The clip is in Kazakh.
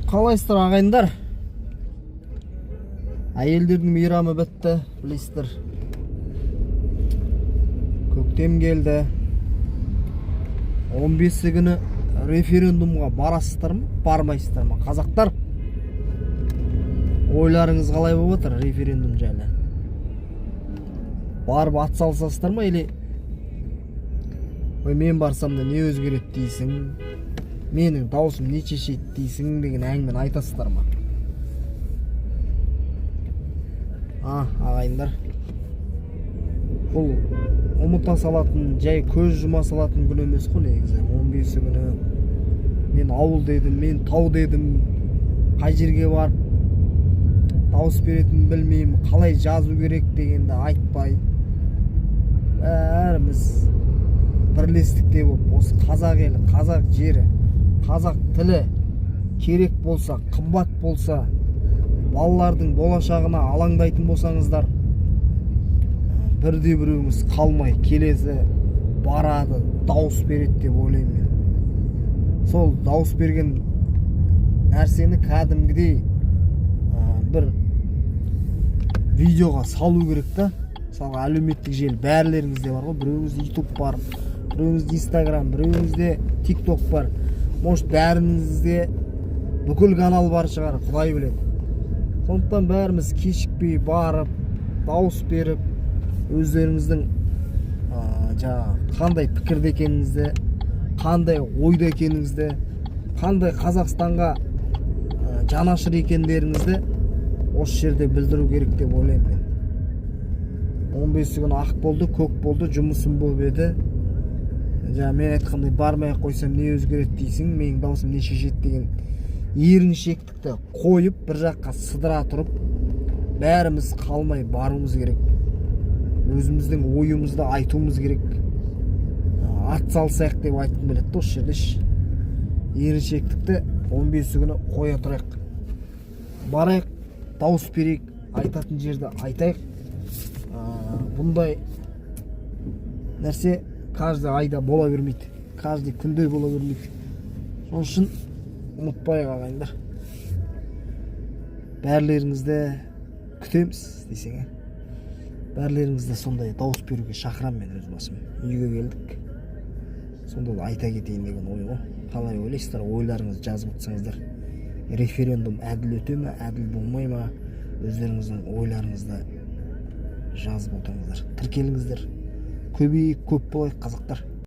Қалайсыздар ағайындар? Әйелдердің мейрамы бітті, білесіздер. Көктем келді. 15 күні референдумға барасыздар ма, бармайсыздар ма? Қазақтар, ойларыңыз қалай болып отыр референдум жайлы? Барып атсалысасыздар ма, или мен барсам да не өзгереді дейсің, менің даусым не шешеді дейсің деген әңгімені айтасыздар ма? Ағайындар, бұл ұмыта салатын, жай көз жұма салатын күн емес қой негізі. 15 күні мен ауыл дедім, мен тау дедім, қай жерге барып дауыс беретінін білмеймін, қалай жазу керек дегенді айтпай, бәріміз бірлестікте болып, осы қазақ елі, қазақ жері, қазақ тілі керек болса, қымбат болса, балалардың болашағына алаңдайтын болсаңыздар, бірде біреуіңіз қалмай келесі барады, дауыс береді деп ойлаймын мен. Сол дауыс берген нәрсені кәдімгідей бір видеоға салу керек та. Мысалға әлеуметтік желі бәрлеріңізде бар ғой, біреуіңізде YouTube бар, біреуіңізде Instagram, біреуіңізде TikTok бар. Может, бәріңізде бүкіл канал бар шығар, құдай біледі. Сондықтан бәріміз кешікпей барып, дауыс беріп, өздеріңіздің қандай пікірде екеніңізді, қандай ойда екеніңізді, қандай Қазақстанға жанашыр екендеріңізді осы жерде білдіру керек деп ойлаймын мен. 15 күн ақ болды, көк болды, жұмысым болып еді. Мен айтқандай бармай қойсам не өзгереді дейсің, менің даусым не шешеді деген еріншектікті қойып, бір жаққа сыдыра тұрып, бәріміз қалмай баруымыз керек. Өзіміздің ойымызды айтуымыз керек. Атсалысайық деп айтқым келеді осы жерде. Еріншектікті 15 күні қоя тұрайық. Барайық, дауыс берейік, айтатын жерді айтайық. Бұндай нәрсе каждый айда бола бермейді, каждый күнде бола бермейді. Соның үшін ұмытпайық ағайындар. Бәрлеріңізді күтеміз десең, бәрлеріңізді сондай дауыс беруге шақырам мен өз басым. Үйге келдік. Сонда да айта кетейін деген ой ғой. Қалай ойлайсыздар? Ойларыңызды жазып отырсаңыздар. Референдум әділ өте ме, әділ болмай ма? Өздеріңіздің ойларыңызды жазып отырыңыздар. Тіркеліңіздер. Көбейіп көп болайық қазақтар.